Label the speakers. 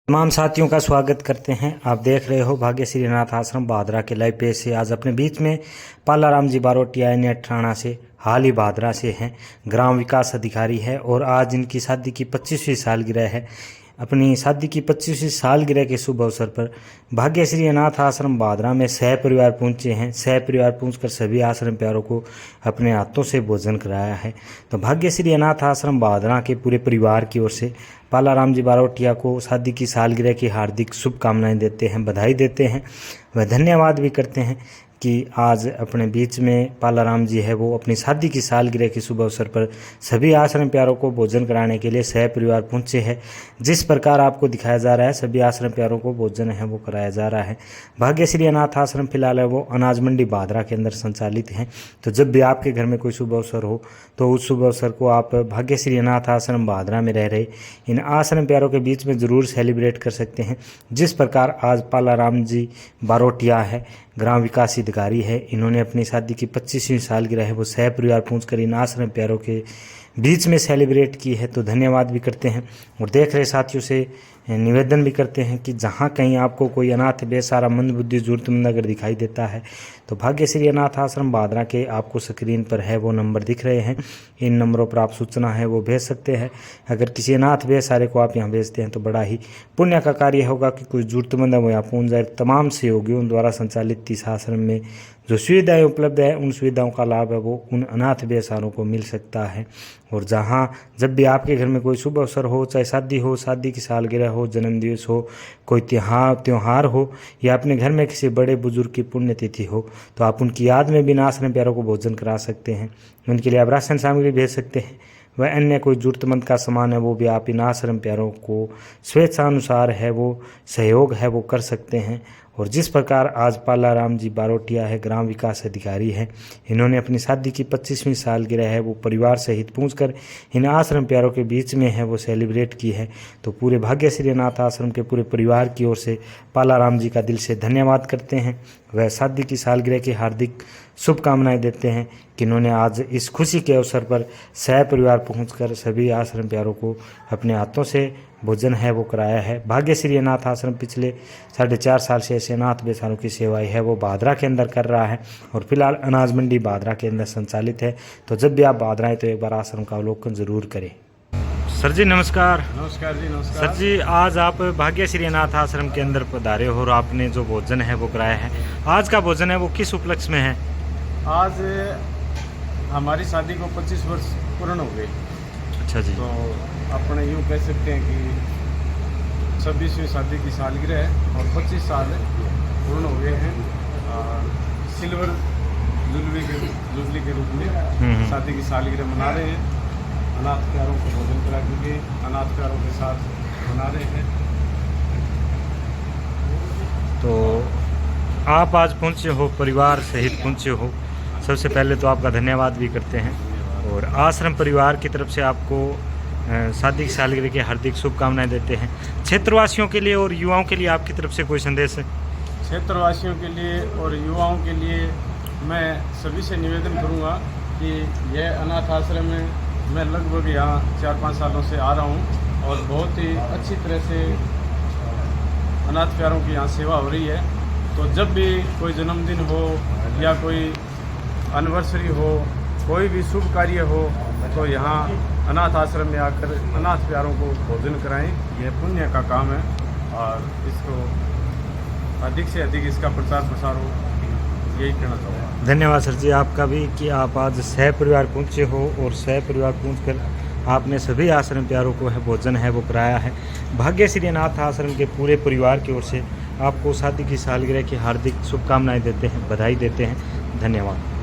Speaker 1: तमाम साथियों का स्वागत करते हैं। आप देख रहे हो भाग्यश्री अनाथ आश्रम भादरा के लाइव पेज से। आज अपने बीच में पालाराम जी बारोटिया ने अठाणा से हाल ही भादरा से हैं, ग्राम विकास अधिकारी है और आज इनकी शादी की 25वीं सालगिरह है। अपनी शादी की 25वीं सालगिरह के शुभ अवसर पर भाग्यश्री अनाथ आश्रम भादरा में सह परिवार पहुंचे हैं। सह परिवार पहुंचकर सभी आश्रम प्यारों को अपने हाथों से भोजन कराया है। तो भाग्यश्री अनाथ आश्रम भादरा के पूरे परिवार की ओर से पालाराम जी बारोटिया को शादी की सालगिरह की हार्दिक शुभकामनाएं देते हैं, बधाई देते हैं, वह धन्यवाद भी करते हैं कि आज अपने बीच में पालाराम जी है वो अपनी शादी की सालगिरह के शुभ अवसर पर सभी आश्रम प्यारों को भोजन कराने के लिए सह परिवार पहुंचे हैं। जिस प्रकार आपको दिखाया जा रहा है सभी आश्रम प्यारों को भोजन है वो कराया जा रहा है। भाग्यश्री अनाथ आश्रम फिलहाल है वो अनाज मंडी भादरा के अंदर संचालित हैं। तो जब भी आपके घर में कोई शुभ अवसर हो तो उस शुभ अवसर को आप भाग्यश्री अनाथ आश्रम भादरा में रह रहे इन आश्रम प्यारों के बीच में ज़रूर सेलिब्रेट कर सकते हैं। जिस प्रकार आज पालाराम जी बारोटिया है, ग्राम विकास अधिकारी है, इन्होंने अपनी शादी की 25वीं सालगिरह है वो सह परिवार पहुंचकर इन आश्रम प्यारों के बीच में सेलिब्रेट की है। तो धन्यवाद भी करते हैं और देख रहे साथियों से निवेदन भी करते हैं कि जहां कहीं आपको कोई अनाथ बेसहारा मंदबुद्धि जरूरतमंद अगर दिखाई देता है तो भाग्यश्री अनाथ आश्रम भादरा के आपको स्क्रीन पर है वो नंबर दिख रहे हैं। इन नंबरों पर आप सूचना है वो भेज सकते हैं। अगर किसी अनाथ बेसहारे को आप यहाँ भेजते हैं तो बड़ा ही पुण्य का कार्य होगा कि कोई जरूरतमंद है वो यहाँ पहुँच जाए। तमाम सहयोगियों द्वारा संचालित इस आश्रम में जो सुविधाएं उपलब्ध है उन सुविधाओं का लाभ है वो उन अनाथ बेसहारों को मिल सकता है। और जहाँ जब भी आपके घर में कोई शुभ अवसर हो, चाहे शादी हो, शादी की सालगिरह हो, जन्मदिवस हो, कोई त्योहार हो या अपने घर में किसी बड़े बुजुर्ग की पुण्यतिथि हो तो आप उनकी याद में भी आश्रम प्यारों को भोजन करा सकते हैं। उनके लिए आप राशन सामग्री भेज सकते हैं। वह अन्य कोई जरूरतमंद का सामान है वो भी आप इन आश्रम प्यारों को स्वेच्छानुसार है वो सहयोग है वो कर सकते हैं। और जिस प्रकार आज पालाराम जी बारोटिया है, ग्राम विकास अधिकारी है, इन्होंने अपनी शादी की 25वीं सालगिरह है वो परिवार सहित पहुंचकर इन आश्रम प्यारों के बीच में है वो सेलिब्रेट की है। तो पूरे भाग्यश्री अनाथ आश्रम के पूरे परिवार की ओर से पालाराम जी का दिल से धन्यवाद करते हैं। वह शादी की सालगिरह की हार्दिक शुभकामनाएं देते हैं कि इन्होंने आज इस खुशी के अवसर पर सह परिवार पहुंचकर सभी आश्रम प्यारों को अपने हाथों से भोजन है वो कराया है। भाग्यश्री अनाथ आश्रम पिछले 4.5 साल से ऐसे अनाथ बेसहारों की सेवाएं है वो भादरा के अंदर कर रहा है और फिलहाल अनाज मंडी भादरा के अंदर संचालित है। तो जब भी आप भादरा आए तो एक बार आश्रम का अवलोकन जरूर करें। सर जी नमस्कार।
Speaker 2: नमस्कार जी, नमस्कार।
Speaker 1: सर जी आज आप भाग्यश्री अनाथ आश्रम के अंदर पधारे हो और आपने जो भोजन है वो कराया है, आज का भोजन है वो किस उपलक्ष्य में है?
Speaker 2: आज हमारी शादी को 25 वर्ष पूर्ण हो गए।
Speaker 1: अच्छा जी।
Speaker 2: तो अपने यूँ कह सकते हैं कि 26वीं शादी की सालगिरह है और 25 साल पूर्ण हो गए हैं। सिल्वर जुबली के रूप में शादी की सालगिरह मना रहे हैं। अनाथ प्यारों को भोजन करा के अनाथ प्यारों के साथ मना रहे हैं।
Speaker 1: तो आप आज पहुंचे हो, परिवार सहित पहुंचे हो, सबसे पहले तो आपका धन्यवाद भी करते हैं और आश्रम परिवार की तरफ से आपको शादी की सालगिरह की हार्दिक शुभकामनाएं देते हैं। क्षेत्रवासियों के लिए और युवाओं के लिए आपकी तरफ से कोई संदेश है?
Speaker 2: क्षेत्रवासियों के लिए और युवाओं के लिए मैं सभी से निवेदन करूंगा कि यह अनाथ आश्रम में मैं लगभग यहाँ 4-5 सालों से आ रहा हूँ और बहुत ही अच्छी तरह से अनाथ प्यारों की यहाँ सेवा हो रही है। तो जब भी कोई जन्मदिन हो या कोई एनिवर्सरी हो, कोई भी शुभ कार्य हो तो यहाँ अनाथ आश्रम में आकर अनाथ प्यारों को भोजन कराएं। यह पुण्य का काम है और इसको अधिक से अधिक इसका प्रचार प्रसार हो, यही कहना चाहूँगा।
Speaker 1: धन्यवाद सर जी आपका भी कि आप आज सह परिवार पहुँचे हो और सह परिवार पहुँचकर आपने सभी आश्रम प्यारों को है भोजन है वो कराया है। भाग्यश्री अनाथ आश्रम के पूरे परिवार की ओर से आपको शादी की सालगिरह की हार्दिक शुभकामनाएं देते हैं, बधाई देते हैं। धन्यवाद।